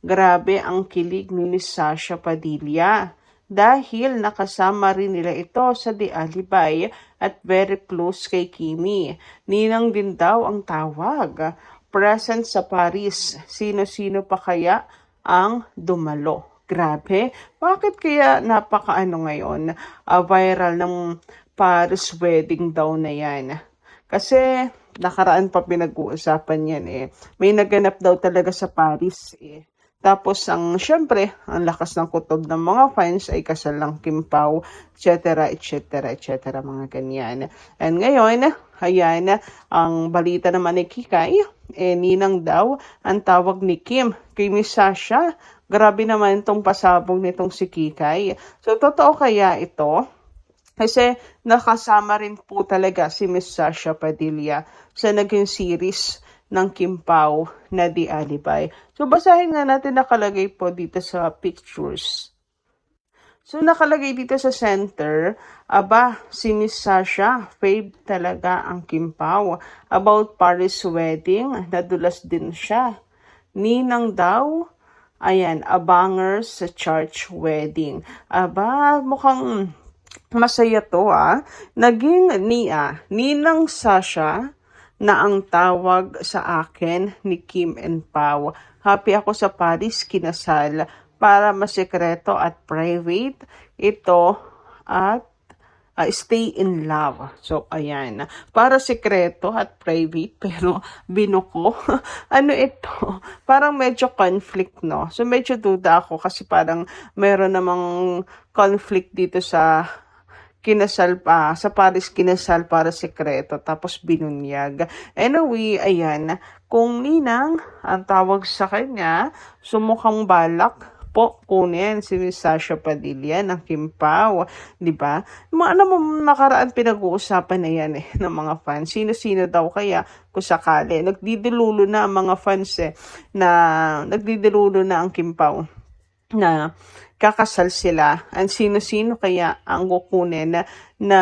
Grabe ang kilig ni Miss Sasha Padilla dahil nakasama rin nila ito sa The Alibay at very close kay Kimi. Ninang din daw ang tawag. Present sa Paris. Sino-sino pa kaya ang dumalo? Grabe. Bakit kaya napakaano ngayon? Viral ng Paris wedding daw na yan. Kasi nakaraan pa pinag-uusapan yan eh. May naganap daw talaga sa Paris eh. Tapos syempre, ang lakas ng kutob ng mga fans ay kasal ng Kim Pao, etc., etc., etc., mga ganyan. And ngayon, ayan, ang balita naman ni Kikay, ninang daw ang tawag ni Kim kay Miss Sasha. Grabe naman itong pasabog nitong si Kikay. So, totoo kaya ito? Kasi nakasama rin po talaga si Miss Sasha Padilla sa naging series ng Kim Pao na The Alibay. So basahin nga natin nakalagay po dito sa pictures. So nakalagay dito sa center, si Miss Sasha, fave talaga ang Kim Pao. About Paris wedding, nadulas din siya. Ninang daw, ayan, abangers sa church wedding. Mukhang masaya to Naging Ninang Sasha na ang tawag sa akin ni Kim and Pao. Happy ako sa Paris kinasal para masekreto at private. Ito at stay in love. So, ayan. Para sekreto at private, pero binuko. Ano ito? Parang medyo conflict, no? So, medyo duda ako kasi parang meron namang conflict dito sa kinasal pa, sa Paris kinasal para sekreto, tapos binunyag. Anyway, ayan, kung ninang ang tawag sa kanya, sumukhang balak po kunin si Miss Sasha Padilla ng Kim Pao, di ba? Ano mo nakaraan pinag-uusapan na yan ng mga fans. Sino-sino daw kaya kung sakali. Nagdidilulo na ang mga fans na nagdidilulo na ang Kim Pao na kakasal sila. Ang sino-sino kaya ang kukunin na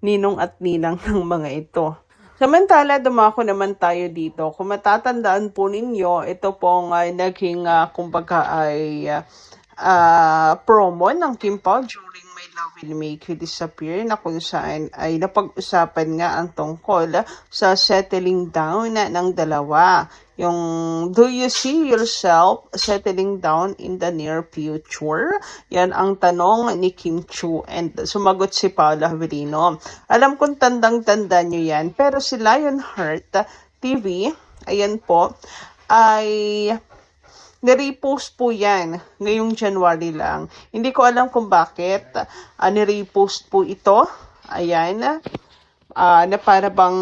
ninong at ninang ng mga ito. Samantala, dumako naman tayo dito. Kung matatandaan po ninyo, ito pong naging kumbaga ay promo ng Kim Pao during My Love Will Make You Disappear na kung saan ay napag-usapan nga ang tungkol sa settling down ng dalawa. Yung, do you see yourself settling down in the near future? Yan ang tanong ni Kim Chu and sumagot si Paula Avelino. Alam kong tandang-tanda nyo yan, pero si Lionheart TV, ayan po, ay nirepost po yan ngayong January lang. Hindi ko alam kung bakit nirepost po ito. Ayan, na para bang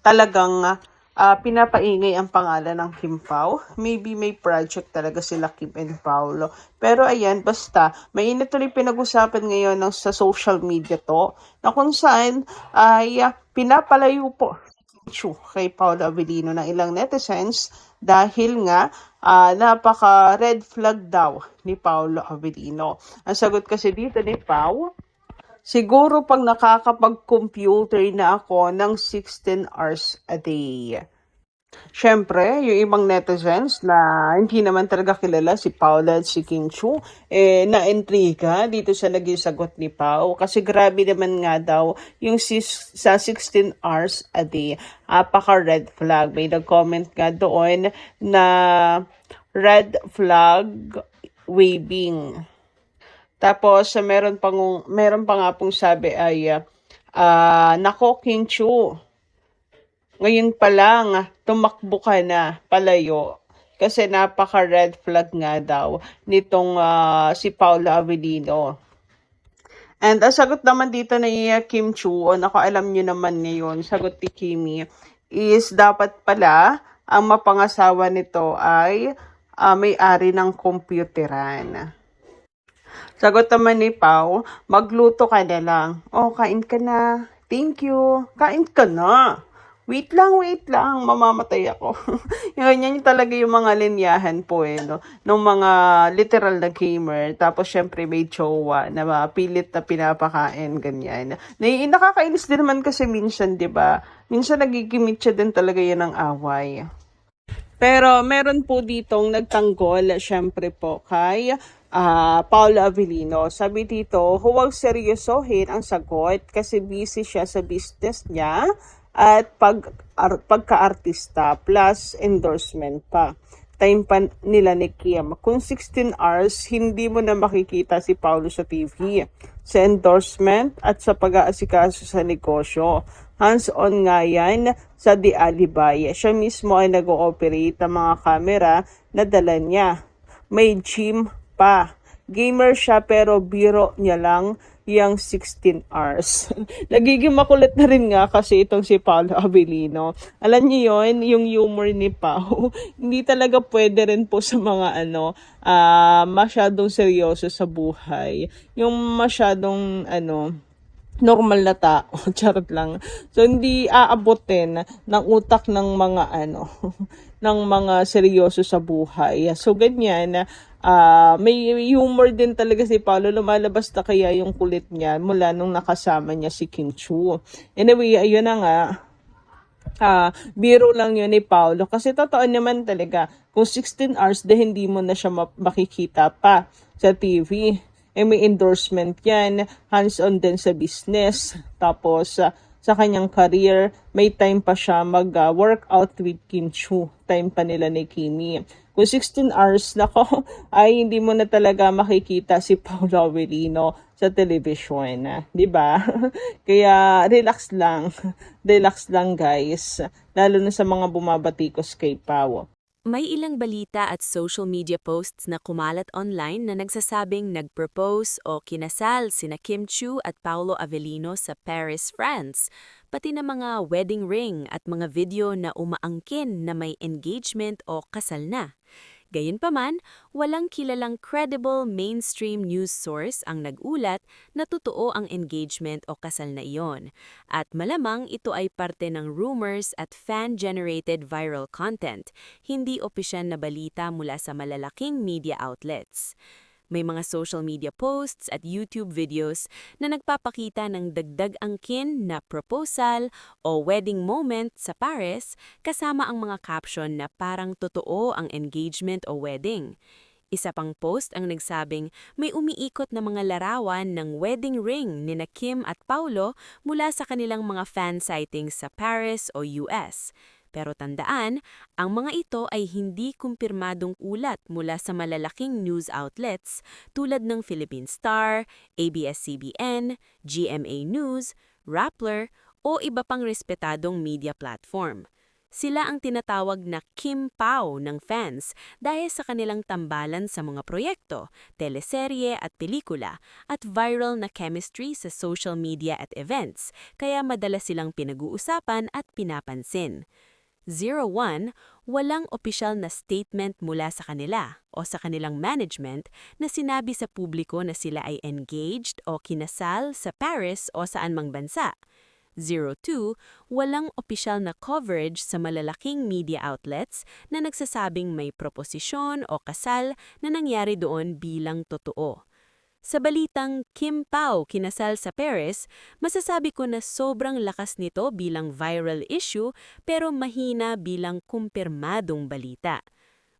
talagang pinapaingay ang pangalan ng Kim Pao. Maybe may project talaga sila Kim and Paolo. Pero ayan, basta, mainit tuloy pinag-usapan ngayon sa social media to, na kung saan ay pinapalayo po kay Paula Avelino ng ilang netizens dahil nga napaka red flag daw ni Paula Avelino. Ang sagot kasi dito ni Pao, siguro pag nakakapag-computer na ako ng 16 hours a day. Siyempre, yung ibang netizens na hindi naman talaga kilala si Paula at si Kim Chu, na-intriga dito sa naging sagot ni Pao. Kasi grabe naman nga daw yung sa 16 hours a day. Apaka-red flag. May nag-comment nga doon na red flag waving. Tapos, meron pa nga pong sabi ay, nako Kim Chu, ngayon pa lang, tumakbo ka na palayo. Kasi napaka-red flag nga daw nitong si Paula Avelino. And ang sagot naman dito ni Kim Chu, alam nyo naman ngayon, sagot ni Kimi, is dapat pala ang mapangasawa nito ay may-ari ng computeran. Sagot naman ni Pao, magluto ka na lang. Kain ka na. Thank you. Kain ka na. Wait lang, mamamatay ako. Ganyan talaga yung mga linyahan po no? Nung mga literal na gamer. Tapos syempre may jowa na pilit na pinapakain, ganyan. Nakakainis din naman kasi minsan, di ba? Minsan nagigimit siya din talaga yan ng away. Pero meron po ditong nagtanggol, syempre po, kay Paolo Avellino. Sabi dito, huwag seryosohin ang sagot kasi busy siya sa business niya at pagka-artista plus endorsement pa. Time pa nila ni Kim. Kung 16 hours, hindi mo na makikita si Paolo sa TV, sa endorsement at sa pag-aasikaso sa negosyo. Hands-on nga yan sa The Alibay. Siya mismo ay nag-ooperate ng mga camera na dala niya. May gym pa. Gamer siya pero biro niya lang yung 16 hours. Nagiging makulit na rin nga kasi itong si Paolo Avellino. Alam niyo yon, yung humor ni Pao, hindi talaga pwede rin po sa mga masyadong seryoso sa buhay. Yung masyadong normal na tao, charot lang. So hindi aabotin ng utak ng mga ng mga seryoso sa buhay. So ganyan, may humor din talaga si Paolo. Lumalabas na kaya yung kulit niya mula nung nakasama niya si Kim Chu. Anyway, ayun na nga. Biro lang yun ni Paolo. Kasi totoo naman talaga, kung 16 hours, hindi mo na siya makikita pa sa TV. May endorsement yan, hands-on din sa business. Tapos, sa kanyang career, may time pa siya mag-workout with Kim Chu. Time pa nila ni Kimi. Kung 16 hours, nako, ay hindi mo na talaga makikita si Paolo Avellino sa television. Di ba? Kaya, relax lang. Relax lang, guys. Lalo na sa mga bumabatikos kay Pao. May ilang balita at social media posts na kumalat online na nagsasabing nag-propose o kinasal sina Kim Chu at Paolo Avellino sa Paris, France, pati na mga wedding ring at mga video na umaangkin na may engagement o kasal na. Gayunpaman, walang kilalang credible mainstream news source ang nag-ulat na totoo ang engagement o kasal na iyon. At malamang ito ay parte ng rumors at fan-generated viral content, hindi opisyal na balita mula sa malalaking media outlets. May mga social media posts at YouTube videos na nagpapakita ng dagdag angkin na proposal o wedding moment sa Paris kasama ang mga caption na parang totoo ang engagement o wedding. Isa pang post ang nagsabing may umiikot na mga larawan ng wedding ring ni Kim at Paolo mula sa kanilang mga fan sightings sa Paris o US. Pero tandaan, ang mga ito ay hindi kumpirmadong ulat mula sa malalaking news outlets tulad ng Philippine Star, ABS-CBN, GMA News, Rappler o iba pang respetadong media platform. Sila ang tinatawag na Kim Pao ng fans dahil sa kanilang tambalan sa mga proyekto, teleserye at pelikula at viral na chemistry sa social media at events, kaya madalas silang pinag-uusapan at pinapansin. 01, walang opisyal na statement mula sa kanila o sa kanilang management na sinabi sa publiko na sila ay engaged o kinasal sa Paris o saan mang bansa. 02, walang opisyal na coverage sa malalaking media outlets na nagsasabing may proposisyon o kasal na nangyari doon bilang totoo. Sa balitang Kim Pao kinasal sa Paris, masasabi ko na sobrang lakas nito bilang viral issue pero mahina bilang kumpirmadong balita.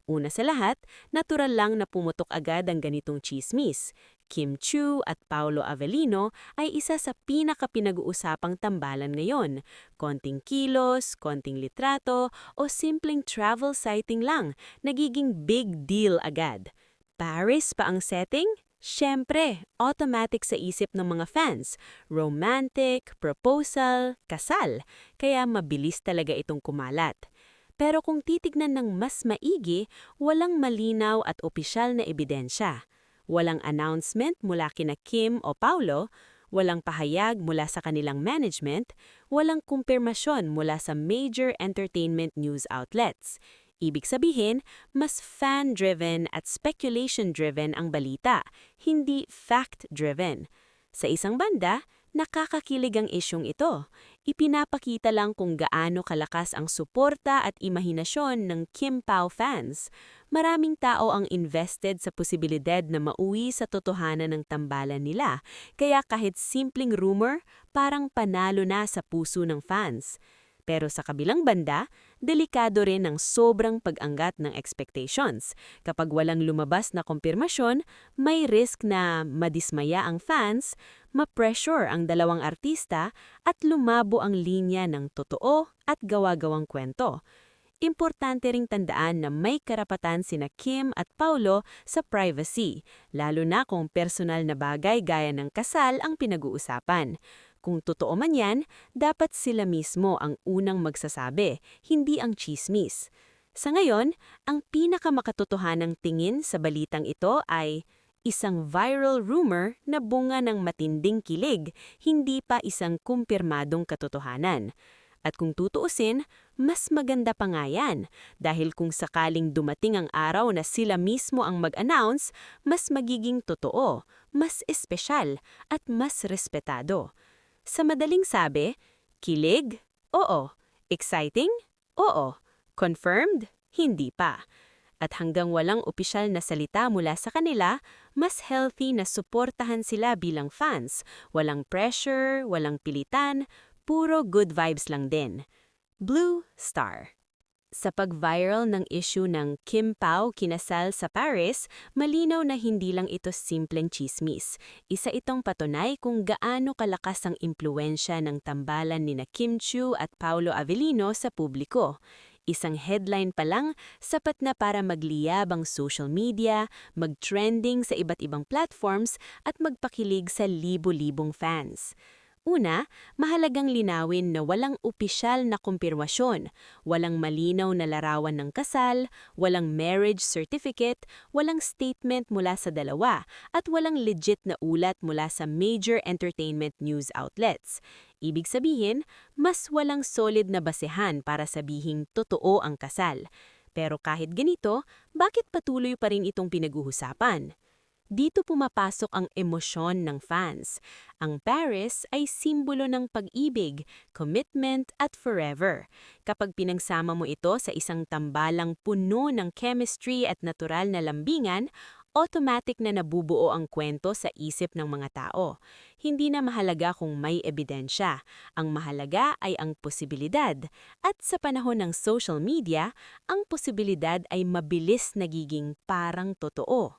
Una sa lahat, natural lang na pumutok agad ang ganitong chismis. Kim Chu at Paolo Avellino ay isa sa pinaka-pinag-uusapang tambalan ngayon. Konting kilos, konting litrato o simpleng travel sighting lang, nagiging big deal agad. Paris pa ang setting? Siyempre, automatic sa isip ng mga fans, romantic, proposal, kasal, kaya mabilis talaga itong kumalat. Pero kung titignan ng mas maigi, walang malinaw at opisyal na ebidensya. Walang announcement mula kina Kim o Paolo, walang pahayag mula sa kanilang management, walang kumpirmasyon mula sa major entertainment news outlets. Ibig sabihin, mas fan-driven at speculation-driven ang balita, hindi fact-driven. Sa isang banda, nakakakilig ang isyong ito. Ipinapakita lang kung gaano kalakas ang suporta at imahinasyon ng Kim Pao fans. Maraming tao ang invested sa posibilidad na mauwi sa totohanan ng tambalan nila, kaya kahit simpleng rumor, parang panalo na sa puso ng fans. Pero sa kabilang banda, delikado rin ang sobrang pag-angat ng expectations. Kapag walang lumabas na kumpirmasyon, may risk na madismaya ang fans, ma-pressure ang dalawang artista, at lumabo ang linya ng totoo at gawa-gawang kwento. Importante ring tandaan na may karapatan sina Kim at Paulo sa privacy, lalo na kung personal na bagay gaya ng kasal ang pinag-uusapan. Kung totoo man yan, dapat sila mismo ang unang magsasabi, hindi ang tsismis. Sa ngayon, ang pinakamakatotohanang tingin sa balitang ito ay isang viral rumor na bunga ng matinding kilig, hindi pa isang kumpirmadong katotohanan. At kung tutuusin, mas maganda pa nga yan, dahil kung sakaling dumating ang araw na sila mismo ang mag-announce, mas magiging totoo, mas espesyal, at mas respetado. Sa madaling sabi, kilig? Oo. Exciting? Oo. Confirmed? Hindi pa. At hanggang walang opisyal na salita mula sa kanila, mas healthy na suportahan sila bilang fans. Walang pressure, walang pilitan, puro good vibes lang din. Blue Star. Sa pag-viral ng issue ng Kim Pao kinasal sa Paris, malinaw na hindi lang ito simpleng chismis. Isa itong patunay kung gaano kalakas ang impluensya ng tambalan ni Kim Chiu at Paolo Avellino sa publiko. Isang headline pa lang, sapat na para magliyab ang social media, mag-trending sa iba't ibang platforms at magpakilig sa libo-libong fans. Una, mahalagang linawin na walang opisyal na kumpirmasyon, walang malinaw na larawan ng kasal, walang marriage certificate, walang statement mula sa dalawa, at walang legit na ulat mula sa major entertainment news outlets. Ibig sabihin, mas walang solid na basehan para sabihing totoo ang kasal. Pero kahit ganito, bakit patuloy pa rin itong pinag-uusapan? Dito pumapasok ang emosyon ng fans. Ang Paris ay simbolo ng pag-ibig, commitment at forever. Kapag pinagsama mo ito sa isang tambalang puno ng chemistry at natural na lambingan, automatic na nabubuo ang kwento sa isip ng mga tao. Hindi na mahalaga kung may ebidensya. Ang mahalaga ay ang posibilidad. At sa panahon ng social media, ang posibilidad ay mabilis nagiging parang totoo.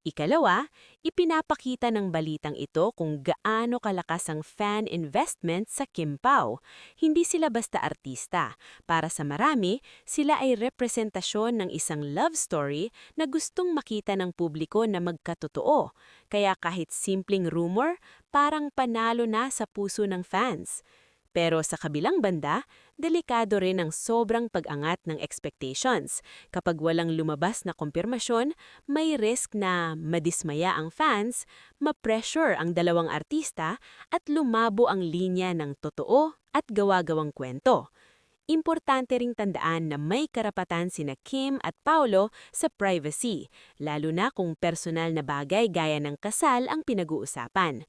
Ikalawa, ipinapakita ng balitang ito kung gaano kalakas ang fan investment sa Kim Pao. Hindi sila basta artista. Para sa marami, sila ay representasyon ng isang love story na gustong makita ng publiko na magkatotoo. Kaya kahit simpleng rumor, parang panalo na sa puso ng fans. Pero sa kabilang banda, delikado rin ang sobrang pag-angat ng expectations. Kapag walang lumabas na kumpirmasyon, may risk na madismaya ang fans, ma-pressure ang dalawang artista, at lumabo ang linya ng totoo at gawa-gawang kwento. Importante ring tandaan na may karapatan sina Kim at Paolo sa privacy, lalo na kung personal na bagay gaya ng kasal ang pinag-uusapan.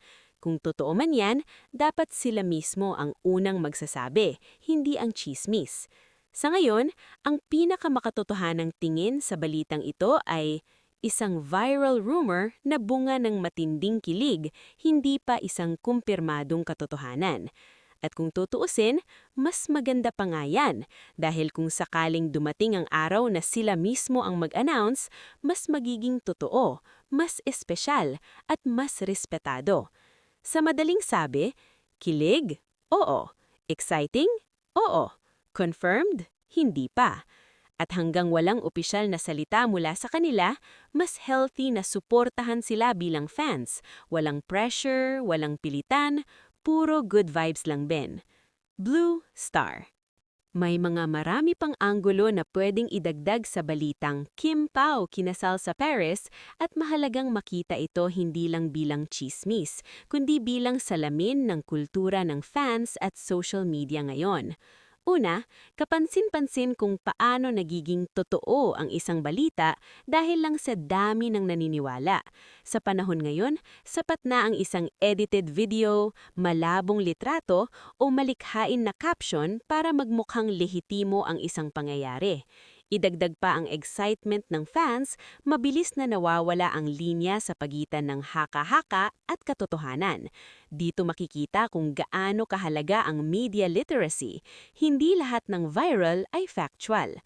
Kung totoo man yan, dapat sila mismo ang unang magsasabi, hindi ang tsismis. Sa ngayon, ang pinakamakatotohanang tingin sa balitang ito ay isang viral rumor na bunga ng matinding kilig, hindi pa isang kumpirmadong katotohanan. At kung tutuusin, mas maganda pa nga yan, dahil kung sakaling dumating ang araw na sila mismo ang mag-announce, mas magiging totoo, mas espesyal, at mas respetado. Sa madaling sabi, kilig? Oo. Exciting? Oo. Confirmed? Hindi pa. At hanggang walang opisyal na salita mula sa kanila, mas healthy na suportahan sila bilang fans. Walang pressure, walang pilitan, puro good vibes lang din. Blue Star. May mga marami pang anggulo na pwedeng idagdag sa balitang Kim Pao kinasal sa Paris at mahalagang makita ito hindi lang bilang chismis, kundi bilang salamin ng kultura ng fans at social media ngayon. Una, kapansin-pansin kung paano nagiging totoo ang isang balita dahil lang sa dami ng naniniwala. Sa panahon ngayon, sapat na ang isang edited video, malabong litrato o malikhain na caption para magmukhang lehitimo ang isang pangyayari. Idagdag pa ang excitement ng fans, mabilis na nawawala ang linya sa pagitan ng haka-haka at katotohanan. Dito makikita kung gaano kahalaga ang media literacy. Hindi lahat ng viral ay factual.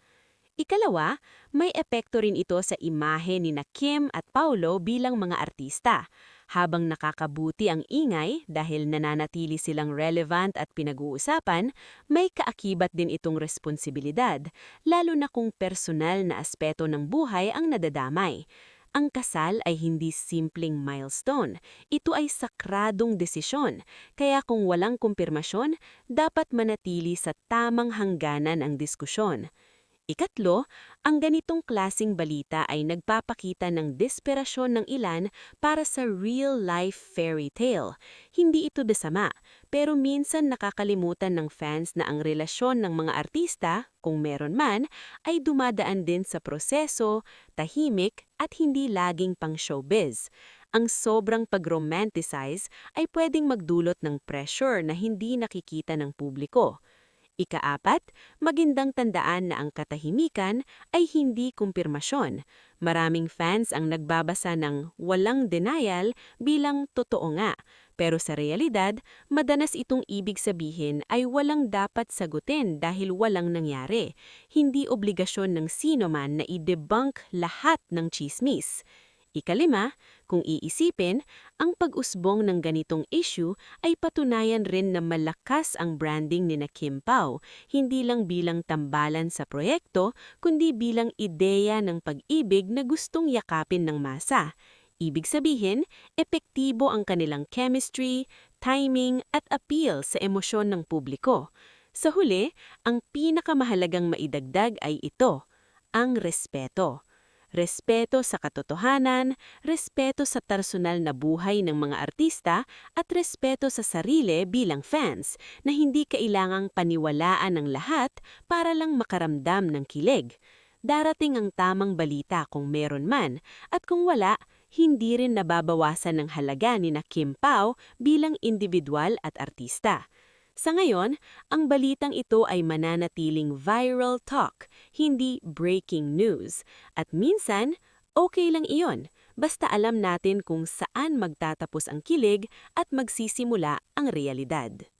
Ikalawa, may epekto rin ito sa imahe ni na Kim at Paulo bilang mga artista. Habang nakakabuti ang ingay dahil nananatili silang relevant at pinag-uusapan, may kaakibat din itong responsibilidad, lalo na kung personal na aspeto ng buhay ang nadadamay. Ang kasal ay hindi simpleng milestone. Ito ay sakradong desisyon. Kaya kung walang kumpirmasyon, dapat manatili sa tamang hangganan ang diskusyon. Ikatlo, ang ganitong klasing balita ay nagpapakita ng desperasyon ng ilan para sa real-life fairy tale. Hindi ito desama, pero minsan nakakalimutan ng fans na ang relasyon ng mga artista, kung meron man, ay dumadaan din sa proseso, tahimik at hindi laging pang showbiz. Ang sobrang pag-romanticize ay pwedeng magdulot ng pressure na hindi nakikita ng publiko. Ikaapat, magindang tandaan na ang katahimikan ay hindi kumpirmasyon. Maraming fans ang nagbabasa ng walang denial bilang totoo nga. Pero sa realidad, madalas itong ibig sabihin ay walang dapat sagutin dahil walang nangyari. Hindi obligasyon ng sino man na i-debunk lahat ng chismis. Ikalima, kung iisipin, ang pag-usbong ng ganitong issue ay patunayan rin na malakas ang branding ni na Kim Pao, hindi lang bilang tambalan sa proyekto, kundi bilang ideya ng pag-ibig na gustong yakapin ng masa. Ibig sabihin, epektibo ang kanilang chemistry, timing at appeal sa emosyon ng publiko. Sa huli, ang pinakamahalagang maidagdag ay ito, ang respeto. Respeto sa katotohanan, respeto sa personal na buhay ng mga artista, at respeto sa sarili bilang fans na hindi kailangang paniwalaan ng lahat para lang makaramdam ng kilig. Darating ang tamang balita kung meron man, at kung wala, hindi rin nababawasan ng halaga ni na Kim Pao bilang individual at artista. Sa ngayon, ang balitang ito ay mananatiling viral talk, hindi breaking news. At minsan, okay lang iyon, basta alam natin kung saan magtatapos ang kilig at magsisimula ang realidad.